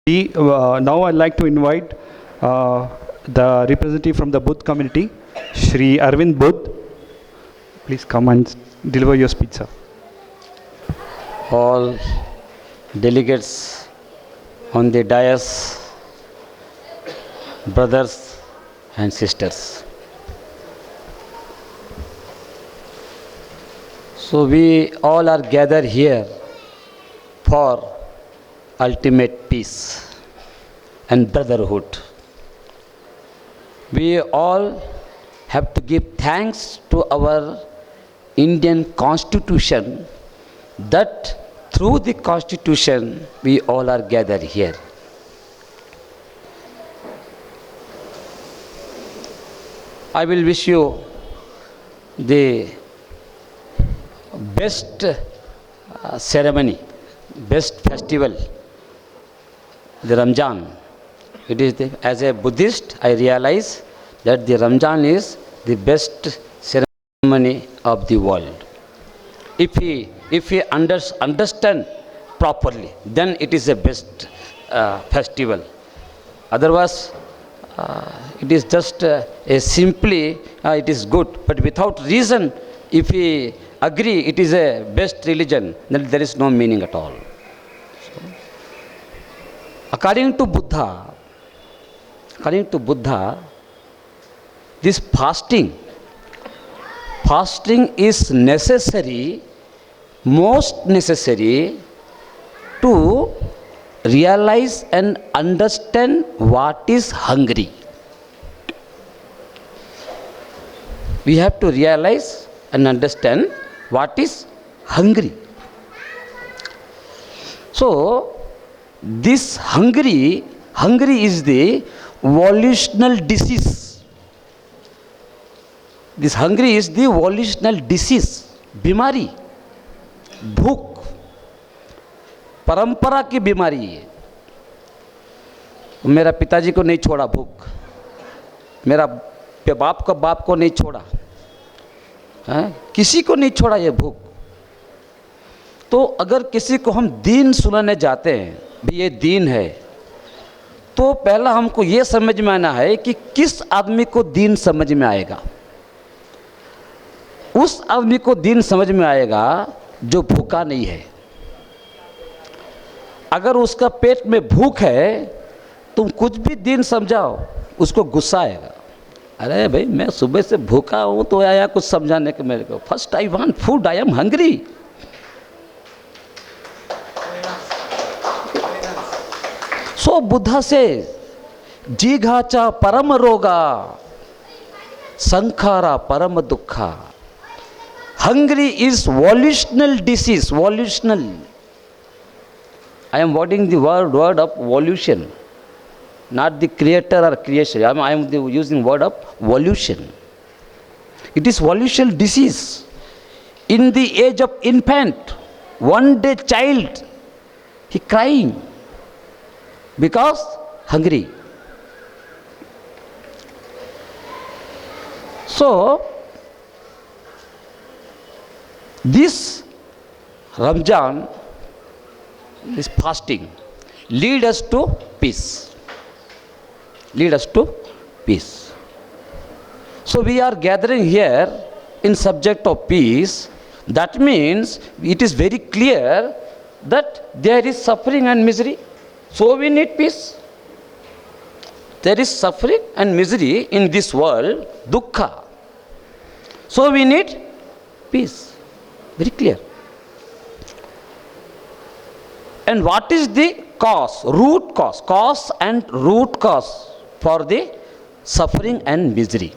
Now I'd like to invite the representative from the Budh community, Shri Arvind Budh. Please come and deliver your speech, sir. All delegates on the dais, brothers and sisters. So we all are gathered here for ultimate peace and brotherhood. We all have to give thanks to our Indian Constitution that through the Constitution we all are gathered here. I will wish you the best ceremony, best festival, the Ramzan. As a Buddhist, I realize that the Ramzan is the best ceremony of the world. If we understand properly, then it is the best festival. Otherwise, it is just simply, it is good. But without reason, if we agree it is a best religion, then there is no meaning at all. So, according to Buddha, this fasting is necessary, most necessary to realize and understand what is hungry. We have to realize and understand what is hungry. So, this hungry is the volitional disease. This hungry is the volitional disease, बीमारी, भूख, परंपरा की बीमारी है. मेरा पिताजी को नहीं छोड़ा भूख, मेरा बाप को नहीं छोड़ा, किसी को नहीं छोड़ा ये भूख. तो अगर किसी को हम दीन सुनाने जाते हैं, भी ये दीन है, तो पहला हमको ये समझ में आना है कि किस आदमी को दीन समझ में आएगा. उस आदमी को दीन समझ में आएगा जो भूखा नहीं है. अगर उसका पेट में भूख है, तुम कुछ भी दीन समझाओ, उसको गुस्सा आएगा. अरे भाई, मैं सुबह से भूखा हूँ तो आया कुछ समझाने के मेरे को. First I want food, I am hungry. So Buddha से जिघाचा परम रोगा, संखारा परम दुखा. Hungry is volitional disease, volitional. I am wording the word of volition, not the creator or creation. I am using word of volition. It is volitional disease. In the age of infant, one day child, he crying because hungry. So, this Ramzan, this fasting, lead us to peace. Lead us to peace. So we are gathering here in subject of peace. That means it is very clear that there is suffering and misery. So we need peace. There is suffering and misery in this world, dukkha. So we need peace. Very clear. And what is the cause, root cause and root cause for the suffering and misery?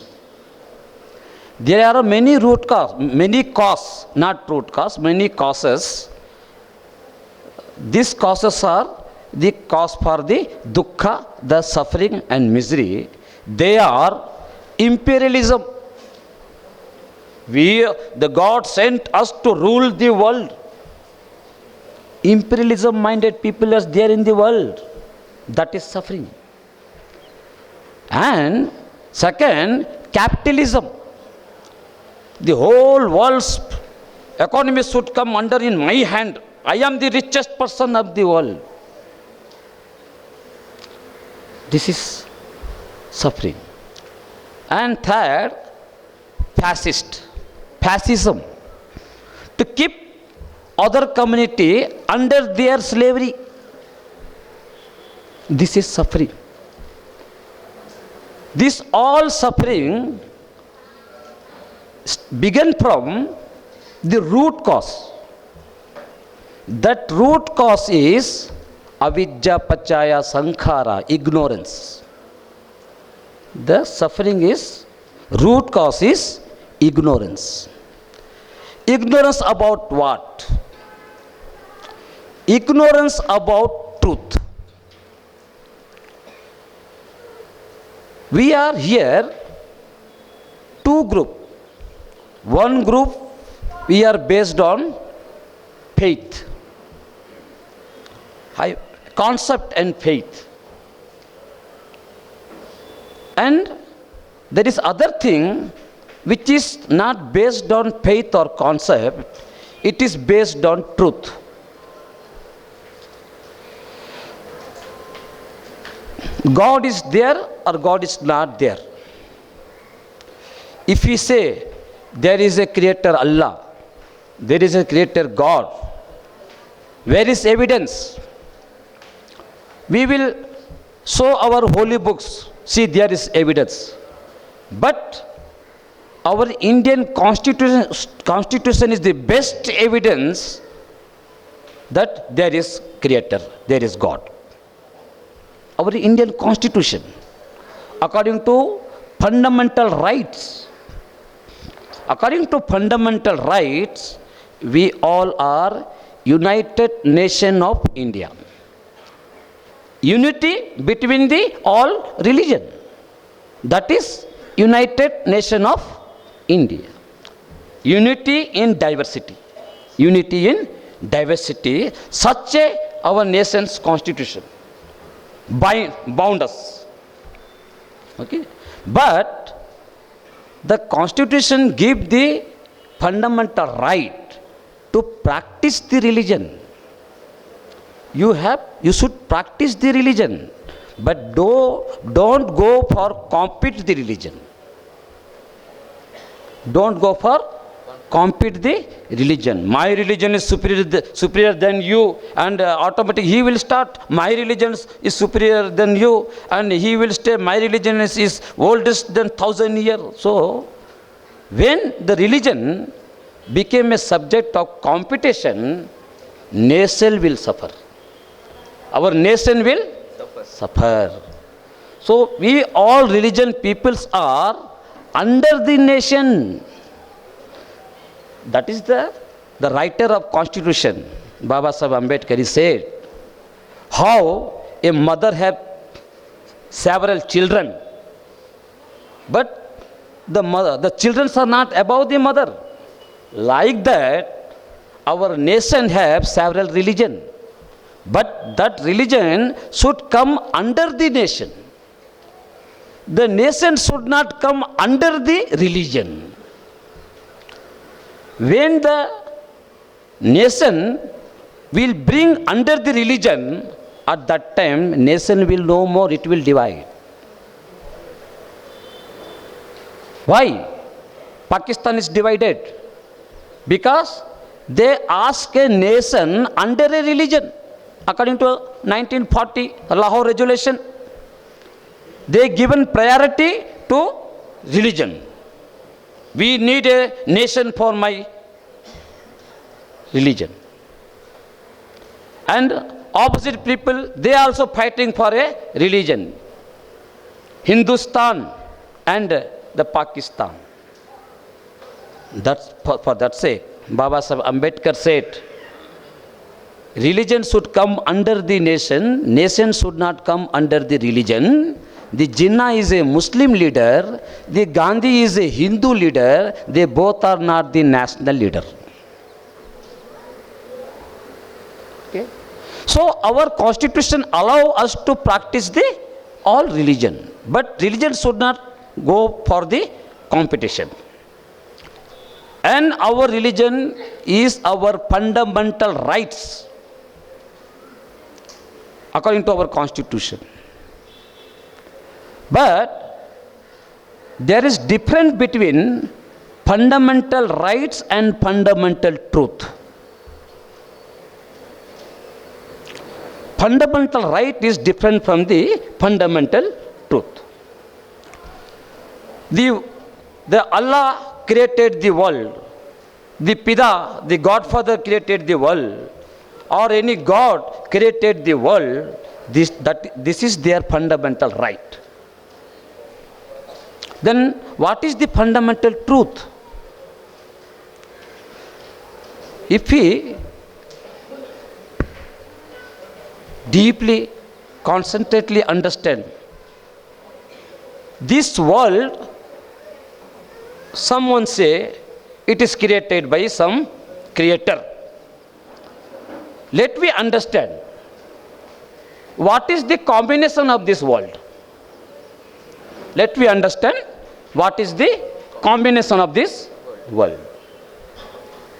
There are many root cause, many cause, not root cause, many causes. These causes are the cause for the dukkha, the suffering and misery. They are imperialism. The God sent us to rule the world. Imperialism minded people are there in the world. That is suffering. And second, capitalism. The whole world's economy should come under in my hand. I am the richest person of the world. This is suffering. And third, fascism. To keep other community under their slavery. This is suffering. This all suffering began from the root cause. That root cause is avidya pachaya sankhara, ignorance. The suffering is, root cause is ignorance. Ignorance about what? Ignorance about truth. We are here two groups. One group we are based on faith, concept and faith. And there is other thing which is not based on faith or concept, it is based on truth. God is there or God is not there. If we say there is a creator Allah, there is a creator God, where is evidence? We will show our holy books, see there is evidence. But our Indian constitution is the best evidence that there is creator, there is God. Our Indian constitution, according to fundamental rights, we all are United Nation of India. Unity between the all religion. That is United Nation of India. Unity in diversity. Unity in diversity. Such a our nation's constitution bound us. Okay? But the constitution gives the fundamental right to practice the religion. You should practice the religion, but don't go for compete the religion. Don't go for compete the religion. My religion is superior than you, and automatically he will start, my religion is superior than you, and he will say my religion is oldest than 1,000 years. So when the religion became a subject of competition, nation will suffer. Our nation will suffer. So we all religion peoples are under the nation. That is the writer of constitution, Baba Saheb Ambedkar, said, how a mother have several children, but the children are not above the mother. Like that, our nation have several religion, but that religion should come under the nation. The nation should not come under the religion. When the nation will bring under the religion, at that time nation will no more, it will divide. Why? Pakistan is divided because they ask a nation under a religion. According to 1940 Lahore Resolution, they given priority to religion. We need a nation for my religion. And opposite people, they are also fighting for a religion. Hindustan and the Pakistan. That's for that sake, Baba Saheb Ambedkar said, religion should come under the nation, nation should not come under the religion. The Jinnah is a Muslim leader, the Gandhi is a Hindu leader, they both are not the national leader. Okay? So our constitution allows us to practice the all religion, but religion should not go for the competition. And our religion is our fundamental rights according to our constitution. But there is difference between fundamental rights and fundamental truth. Fundamental right is different from the fundamental truth. The Allah created the world. The Pida, the Godfather created the world. Or any God created the world. This is their fundamental right. Then what is the fundamental truth? If we deeply, concentrately understand this world, someone say it is created by some creator. Let me understand what is the combination of this world. Let me understand what is the combination of this world.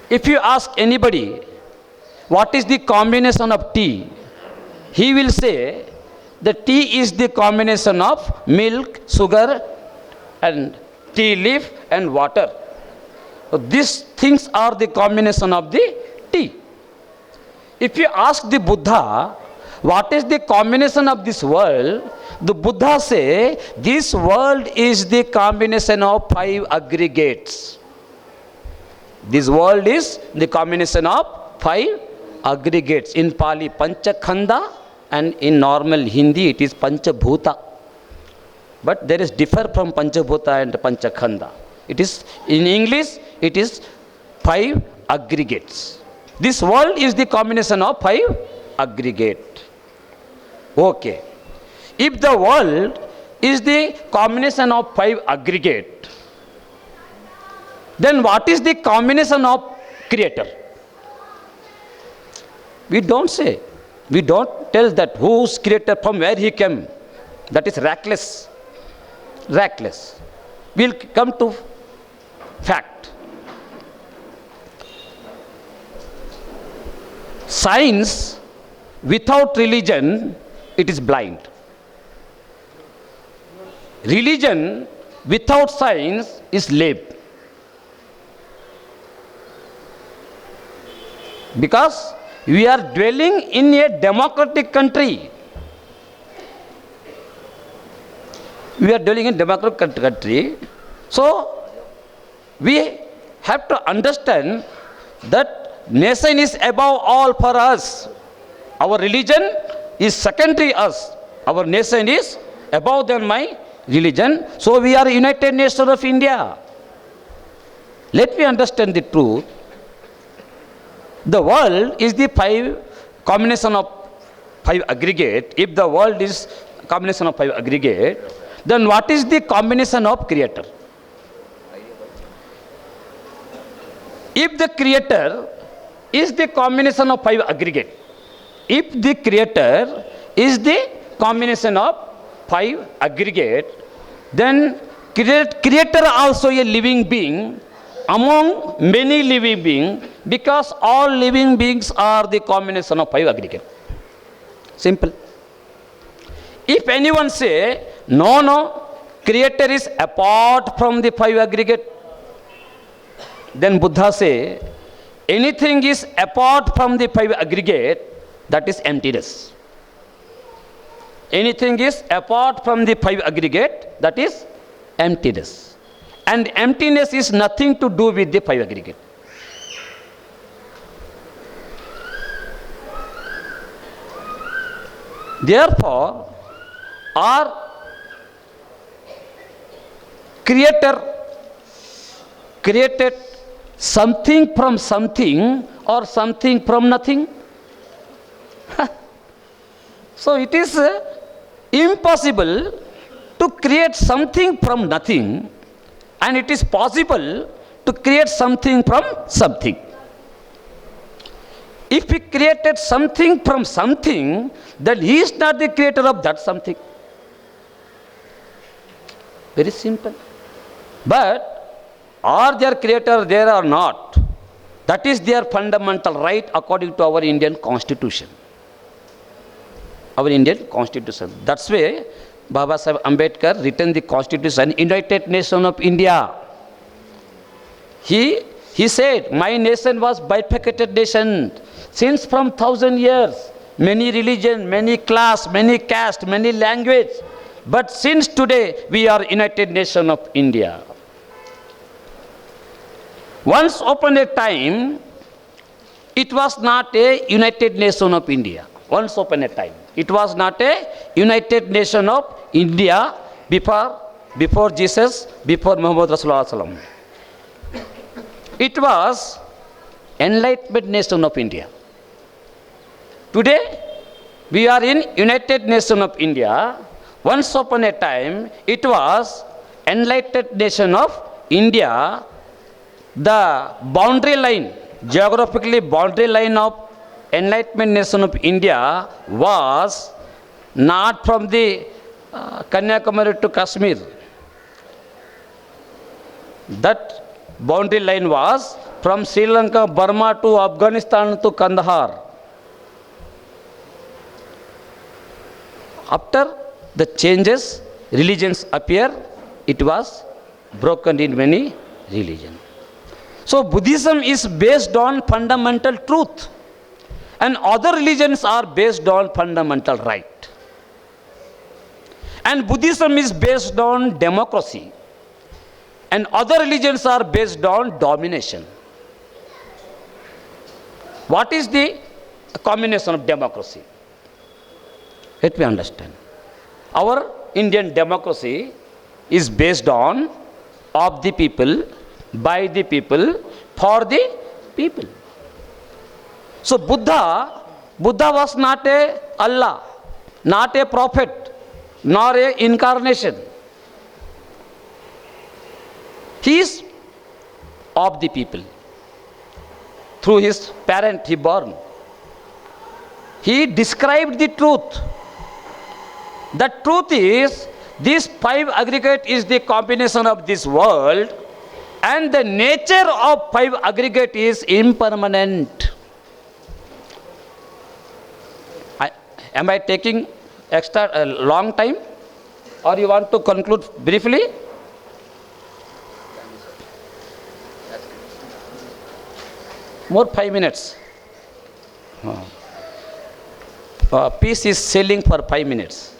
If you ask anybody what is the combination of tea, he will say the tea is the combination of milk, sugar and tea leaf and water. So these things are the combination of the tea. If you ask the Buddha what is the combination of this world, the Buddha say this world is the combination of 5 aggregates. This world is the combination of 5 aggregates. In Pali, Panchakhanda, and in normal Hindi, it is Panchabhuta. But there is differ from Panchabhuta and Panchakhanda. It is, in English, it is 5 aggregates. This world is the combination of 5 aggregate. Okay. If the world is the combination of 5 aggregate, then what is the combination of creator? We don't say. We don't tell that whose creator, from where he came. That is reckless. Reckless. We'll come to fact. Science without religion, it is blind. Religion without science is lame. Because we are dwelling in a democratic country. We are dwelling in a democratic country. So, we have to understand that nation is above all for us. Our religion is secondary us. Our nation is above than my religion. So, we are United Nations of India. Let me understand the truth. The world is the 5 combination of 5 aggregate. If the world is combination of 5 aggregate, then what is the combination of creator? If the creator is the combination of 5 aggregate, if the creator is the combination of 5 aggregate, then creator also a living being among many living beings, because all living beings are the combination of 5 aggregate. Simple. If anyone say, no, creator is apart from the 5 aggregate, then Buddha say, anything is apart from the 5 aggregate, that is emptiness. Anything is apart from the 5 aggregate, that is emptiness. And emptiness is nothing to do with the 5 aggregate. Therefore, our creator created something from something or something from nothing. So it is impossible to create something from nothing, and it is possible to create something from something. If he created something from something, then he is not the creator of that something. Very simple. But are there creator there or not? That is their fundamental right according to our Indian Constitution. Our Indian Constitution. That's why Baba Sahib Ambedkar written the Constitution, United Nation of India. He said, my nation was bifurcated nation since from 1,000 years. Many religion, many class, many caste, many language. But since today, we are United Nation of India. Once upon a time, it was not a United Nation of India. Once upon a time, it was not a United Nation of India before Jesus, before Muhammad Rasulullah Sallam. It was Enlightenment Nation of India. Today, we are in United Nation of India. Once upon a time, it was Enlightened Nation of India. The boundary line, geographically boundary line of Enlightenment Nation of India was not from the Kanyakumari to Kashmir. That boundary line was from Sri Lanka, Burma to Afghanistan to Kandahar. After the changes, religions appear, it was broken in many religions. So Buddhism is based on fundamental truth, and other religions are based on fundamental right. And Buddhism is based on democracy, and other religions are based on domination. What is the combination of democracy? Let me understand. Our Indian democracy is based on of the people, by the people, for the people. So Buddha was not a Allah, not a prophet, nor a incarnation. He is of the people. Through his parent he born. He described the truth. The truth is, this five aggregate is the combination of this world, and the nature of five aggregate is impermanent. Am I taking extra long time, or you want to conclude briefly? More 5 minutes. Peace is selling for 5 minutes.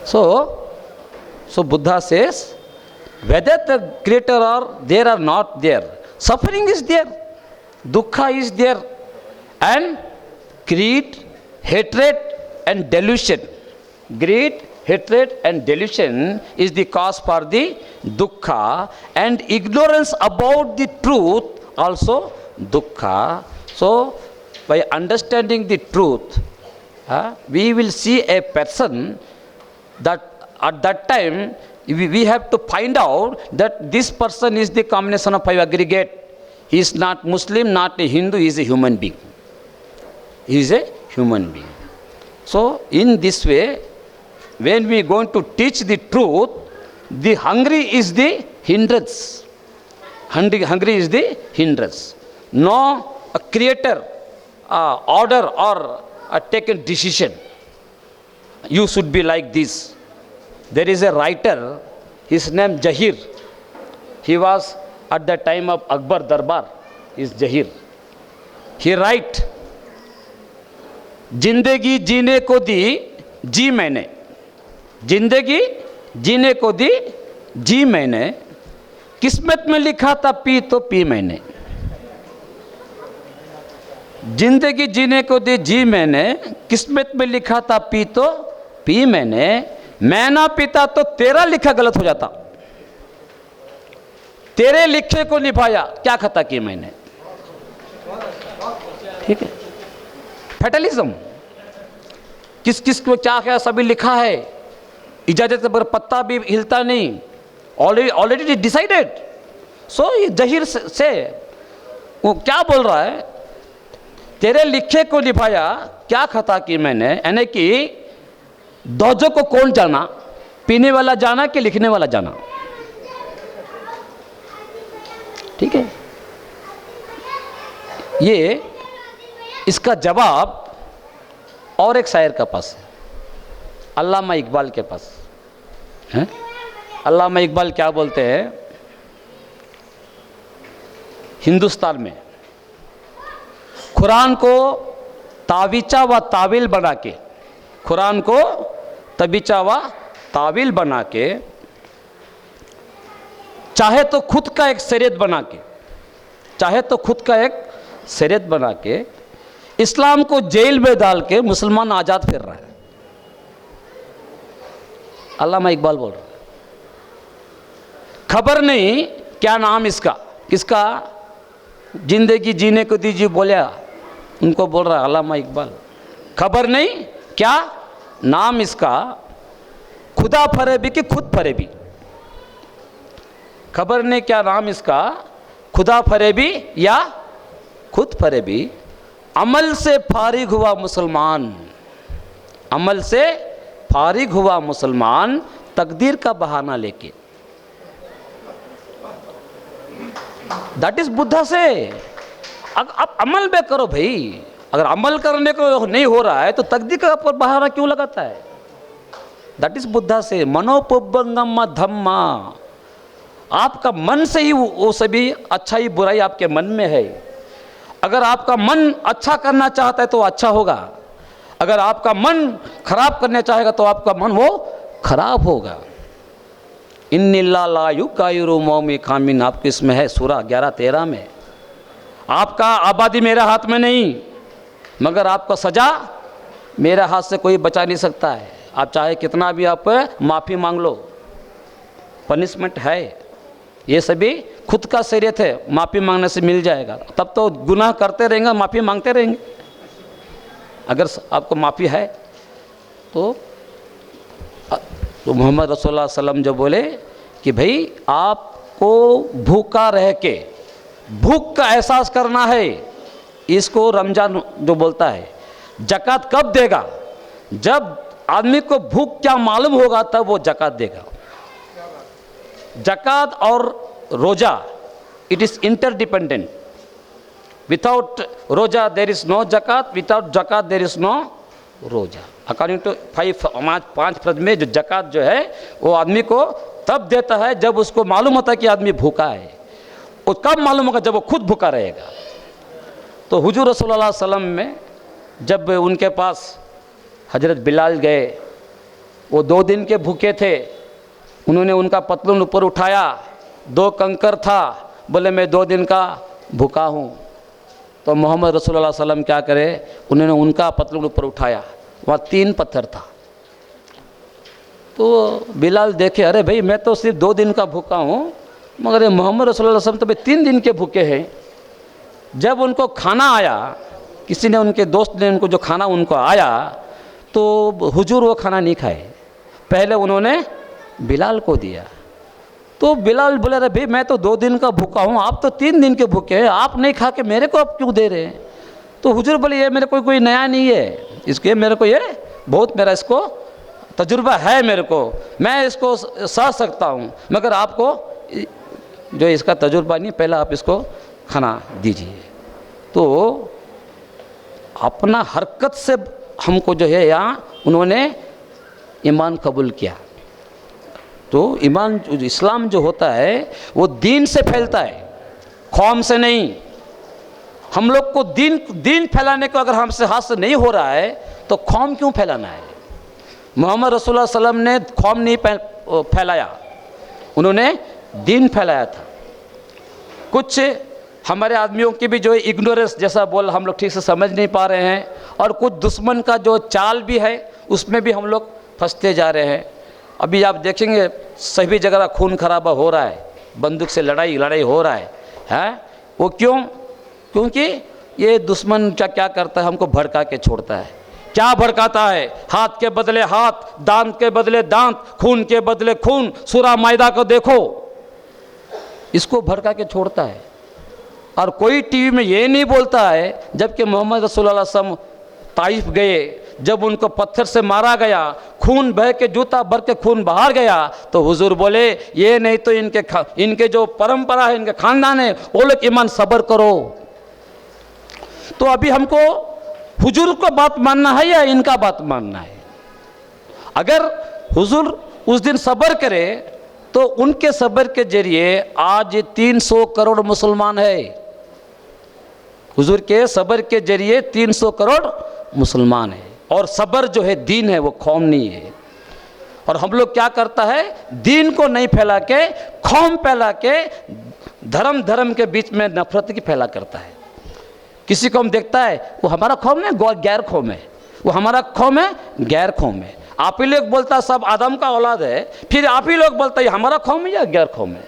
So Buddha says, whether the creator are there or not there, suffering is there, dukkha is there, and greed, hatred and delusion. Greed, hatred and delusion is the cause for the dukkha, and ignorance about the truth also dukkha. So by understanding the truth, we will see a person that at that time we have to find out that this person is the combination of five aggregate. He is not Muslim, not a Hindu, he is a human being. He is a human being. So in this way, when we are going to teach the truth, the hungry is the hindrance. Hungry is the hindrance. No creator order or taken decision. You should be like this. There is a writer, his name Jahir. He was at the time of Akbar Darbar, is Jahir. He write, जिंदगी जीने को दी जी मैंने, जिंदगी जीने को दी जी मैंने, किस्मत में लिखा था पी तो पी मैंने. जिंदगी जीने को दी जी मैंने, किस्मत में लिखा था पी तो पी मैंने, मैं ना पीता तो तेरा लिखा गलत हो जाता, तेरे लिखे को निभाया क्या खता की मैंने. ठीक है, फैटलिज्म, किस किस को क्या क्या सभी लिखा है, इजाजत पर पत्ता भी हिलता नहीं, ऑलरेडी डिसाइडेड. सो ये जहीर से वो क्या बोल रहा है, तेरे लिखे को निभाया क्या खता की मैंने, यानी कि दोजो को कौन जाना, पीने वाला जाना कि लिखने वाला जाना. ठीक है, ये इसका जवाब और एक शायर के पास है, अल्लामा इकबाल के पास है। अल्लामा इकबाल क्या बोलते हैं, हिंदुस्तान में कुरान को तावीचा व तावील बना के, कुरान को तबीचा व तावील बना के, चाहे तो खुद का एक शरीयत बना के, चाहे तो खुद का एक शरीयत बना के इस्लाम को जेल में डाल के मुसलमान आज़ाद फिर रहा है। अल्लामा इकबाल बोल रहा है, खबर नहीं क्या नाम इसका, किसका जिंदगी जीने को दीजिए बोलिया, उनको बोल रहा है अल्लामा इकबाल, खबर नहीं क्या नाम इसका, खुदा फरेबी कि खुद फरेबी, खबर नहीं क्या नाम इसका, खुदा फरेबी या खुद फरेबी, अमल से फारिग हुआ मुसलमान, अमल से फारिग हुआ मुसलमान तकदीर का बहाना लेके। दैट इज बुद्धा से। अब अमल में करो भाई, अगर अमल करने को नहीं हो रहा है तो तकदीर का पर बहाना क्यों लगाता है? दैट इज बुद्धा से। मनोपुब्बंगम धम्मा, आपका मन से ही वो सभी अच्छाई बुराई आपके मन में है। अगर आपका मन अच्छा करना चाहता है तो अच्छा होगा, अगर आपका मन खराब करना चाहेगा तो आपका मन वो खराब होगा। इन्निल्ला ला युगायिरु मौमी खामिन, आपके इसमें है सूरा 11-13 में। आपका आबादी मेरे हाथ में नहीं, मगर आपका सजा मेरे हाथ से कोई बचा नहीं सकता है। आप चाहे कितना भी आप माफ़ी मांग लो, पनिशमेंट है। ये सभी खुद का शरीयत है, माफ़ी मांगने से मिल जाएगा। तब तो गुनाह करते रहेंगे, माफ़ी मांगते रहेंगे। अगर आपको माफ़ी है तो मोहम्मद रसूलुल्लाह सल्लम जो बोले कि भाई आपको भूखा रह के भूख का एहसास करना है, इसको रमज़ान जो बोलता है। ज़कात कब देगा? जब आदमी को भूख क्या मालूम होगा तब वो ज़कात देगा। ज़कात और रोज़ा इट इज़ इंटरडिपेंडेंट। विदाउट रोज़ा देर इज़ नो ज़कात, विदाउट ज़कात देर इज़ नो रोज़ा। अकॉर्डिंग टू 5 फर्ज में जो ज़कात जो है वो आदमी को तब देता है जब उसको मालूम होता है कि आदमी भूखा है। वो कब मालूम होगा? जब वो खुद भूखा रहेगा। तो हुजूर रसूलुल्लाह सल्लम में जब उनके पास हजरत बिलाल गए, वो 2 दिन के भूखे थे, उन्होंने उनका पतलून ऊपर उठाया, 2 कंकर था, बोले मैं 2 दिन का भूखा हूँ। तो मोहम्मद रसूलुल्लाह सल्लम क्या करे, उन्होंने उनका पतलून ऊपर उठाया, वहाँ 3 पत्थर था। तो बिलाल देखे, अरे भाई मैं तो सिर्फ 2 दिन का भूखा हूँ, मगर ये मोहम्मद रसूलुल्लाह सल्लम तो भाई 3 दिन के भूखे हैं। जब उनको खाना आया, किसी ने, उनके दोस्त ने उनको जो खाना उनको आया, तो हुजूर वो खाना नहीं खाए, पहले उन्होंने बिलाल को दिया। तो बिलाल बोले, अरे भाई मैं तो 2 दिन का भूखा हूँ, आप तो 3 दिन के भूखे हैं, आप नहीं खा के मेरे को आप क्यों दे रहे हैं? तो हुजूर बोले, ये मेरे कोई नया नहीं है, इसके मेरे को ये बहुत, मेरा इसको तजुर्बा है, मेरे को, मैं इसको सह सकता हूँ, मगर आपको जो इसका तजुर्बा नहीं, पहले आप इसको खाना दीजिए। तो अपना हरकत से हमको जो है यहाँ उन्होंने ईमान कबूल किया। तो ईमान इस्लाम जो होता है वो दीन से फैलता है, कौम से नहीं। हम लोग को दीन फैलाने को अगर हमसे हाथ से नहीं हो रहा है तो कौम क्यों फैलाना है? मोहम्मद रसूलुल्लाह सल्लम ने कौम नहीं फैलाया, उन्होंने दीन फैलाया था। कुछ हमारे आदमियों की भी जो इग्नोरेंस जैसा बोल हम लोग ठीक से समझ नहीं पा रहे हैं, और कुछ दुश्मन का जो चाल भी है उसमें भी हम लोग फंसते जा रहे हैं। अभी आप देखेंगे सभी जगह खून खराबा हो रहा है, बंदूक से लड़ाई हो रहा है? वो क्यों? क्योंकि ये दुश्मन क्या करता है, हमको भड़का के छोड़ता है। क्या भड़काता है? हाथ के बदले हाथ, दांत के बदले दांत, खून के बदले खून। सूरा मायदा को देखो, इसको भड़का के छोड़ता है। और कोई टीवी में ये नहीं बोलता है, जबकि मोहम्मद रसूलुल्लाह सल्लल्लाहु अलैहि वसल्लम ताइफ गए, जब उनको पत्थर से मारा गया, खून बह के, जूता भर के खून बाहर गया, तो हुजूर बोले, ये नहीं तो इनके जो परंपरा है, इनके खानदान है, वो लोग ईमान सब्र करो। तो अभी हमको हुजूर को बात मानना है या इनका बात मानना है? अगर हुजूर उस दिन सब्र करे तो उनके सब्र के जरिए आज 300 करोड़ मुसलमान है। हुजूर के सब्र के जरिए 300 करोड़ मुसलमान है। और सब्र जो है दीन है, वो कौम नहीं है। और हम लोग क्या करता है, दीन को नहीं फैला के कौम फैला के धर्म धर्म के बीच में नफरत की फैला करता है। किसी को हम देखता है वो हमारा कौम है, गैर कौम है, वो हमारा कौम है, गैर कौम है। आप ही लोग बोलता सब आदम का औलाद है, फिर आप ही लोग बोलता है हमारा कौम है या गैर कौम है।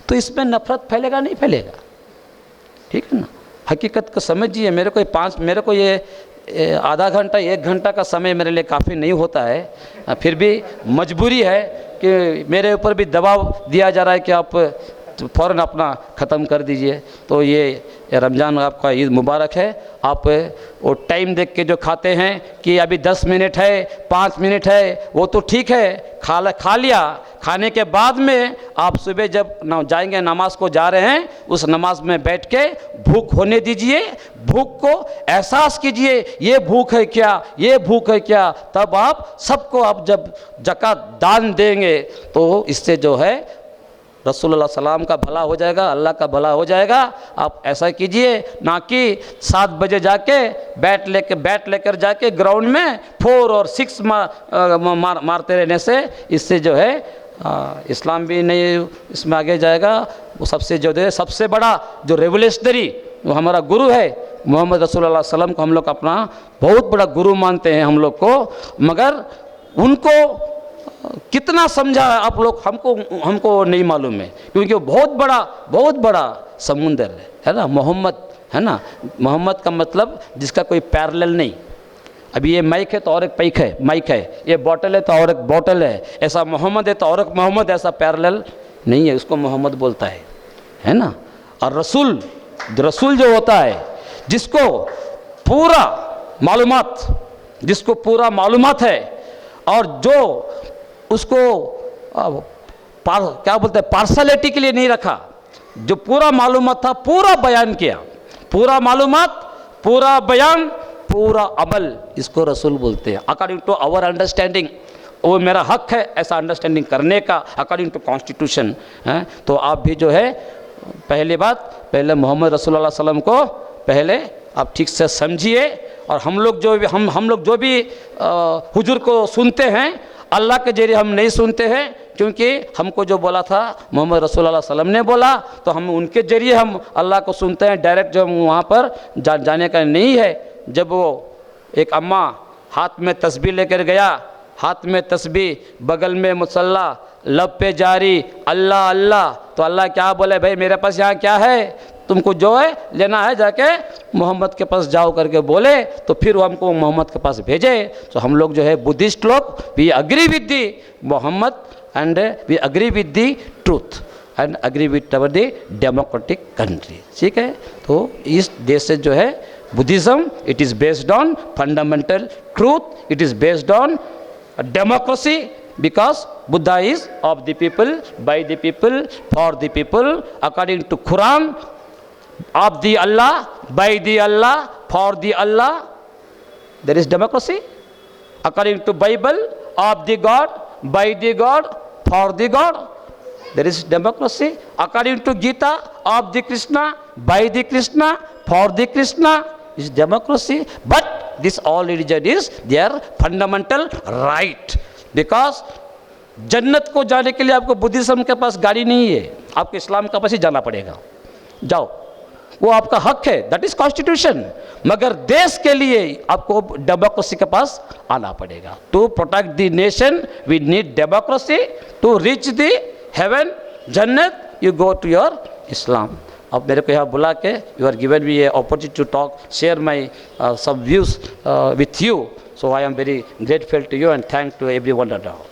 तो इसमें नफरत फैलेगा नहीं फैलेगा? ठीक है ना। हकीकत को समझिए। मेरे को ये आधा घंटा 1 घंटा का समय मेरे लिए काफ़ी नहीं होता है। फिर भी मजबूरी है कि मेरे ऊपर भी दबाव दिया जा रहा है कि आप फ़ौरन अपना ख़त्म कर दीजिए। तो ये रमज़ान आपका ईद मुबारक है। आप वो टाइम देख के जो खाते हैं कि अभी 10 मिनट है, 5 मिनट है, वो तो ठीक है, खा लिया। खाने के बाद में आप सुबह जब जाएंगे नमाज को जा रहे हैं, उस नमाज में बैठ के भूख होने दीजिए। भूख को एहसास कीजिए, ये भूख है क्या, ये भूख है क्या। तब आप सबको आप जब ज़कात दान देंगे तो इससे जो है रसूलुल्लाह सलाम का भला हो जाएगा, अल्लाह का भला हो जाएगा। आप ऐसा कीजिए, ना कि 7 बजे जाके बैट लेकर जाके ग्राउंड में 4 और 6 मारते रहने से इससे जो है इस्लाम भी नहीं इसमें आगे जाएगा। वो सबसे बड़ा जो रेवोल्यूशनरी वो हमारा गुरु है मोहम्मद रसूलुल्लाह सल्लम को हम लोग अपना बहुत बड़ा गुरु मानते हैं हम लोग को। मगर उनको कितना समझा आप लोग हमको नहीं मालूम है, क्योंकि वो बहुत बड़ा समुंदर है ना मोहम्मद, है ना। मोहम्मद का मतलब जिसका कोई पैरेलल नहीं। अभी ये माइक है तो और एक माइक है, ये बॉटल है तो और एक बॉटल है, ऐसा मोहम्मद है तो और एक मोहम्मद, ऐसा पैरेलल नहीं है, उसको मोहम्मद बोलता है ना। और रसूल जो होता है जिसको पूरा मालूमात है और जो उसको क्या बोलते हैं पार्शलिटी के लिए नहीं रखा, जो पूरा मालूमात था पूरा बयान किया, पूरा मालूमात पूरा बयान पूरा अमल, इसको रसूल बोलते हैं। अकॉर्डिंग टू आवर अंडरस्टैंडिंग, वो मेरा हक है ऐसा अंडरस्टैंडिंग करने का अकॉर्डिंग टू कॉन्स्टिट्यूशन है। तो आप भी जो है पहले मोहम्मद रसूलुल्लाह सल्लम को पहले आप ठीक से समझिए। और हम लोग जो भी हुजूर को सुनते हैं अल्लाह के जरिए हम नहीं सुनते हैं, क्योंकि हमको जो बोला था मोहम्मद रसूलुल्लाह सल्लम ने बोला तो हम उनके जरिए हम अल्लाह को सुनते हैं। डायरेक्ट जो हम वहाँ पर जाने का नहीं है। जब वो एक अम्मा हाथ में तस्बीह लेकर गया, हाथ में तस्बीह बगल में मुसल्ला, लब पे जारी अल्लाह अल्लाह, तो अल्लाह क्या बोले, भाई मेरे पास यहाँ क्या है, तुमको जो है लेना है जाके मोहम्मद के पास जाओ करके बोले। तो फिर वो हमको मोहम्मद के पास भेजे। तो हम लोग जो है बुद्धिस्ट लोग we agree with the Mohammed and we agree with the truth and agree with our the democratic country. ठीक है। तो इस देश से जो है Buddhism it is based on fundamental truth, it is based on democracy, because Buddha is of the people, by the people, for the people, according to Quran, of the Allah, by the Allah, for the Allah, there is democracy. According to Bible, of the God, by the God, for the God, there is democracy. According to Gita, of the Krishna, by the Krishna, for the Krishna, is democracy. But this all religion is their fundamental right. Because जन्नत को जाने के लिए आपको Buddhism के पास गाड़ी नहीं है, आपको इस्लाम के पास ही जाना पड़ेगा। जाओ, वो आपका हक है, दैट इज कॉन्स्टिट्यूशन। मगर देश के लिए आपको डेमोक्रेसी के पास आना पड़ेगा। To protect the nation we need democracy, to reach the heaven जन्नत you go to your Islam. अब मेरे को यहाँ बुला के you are given me a opportunity to talk, share my some views with you. So I am very grateful to you and thank to everyone around.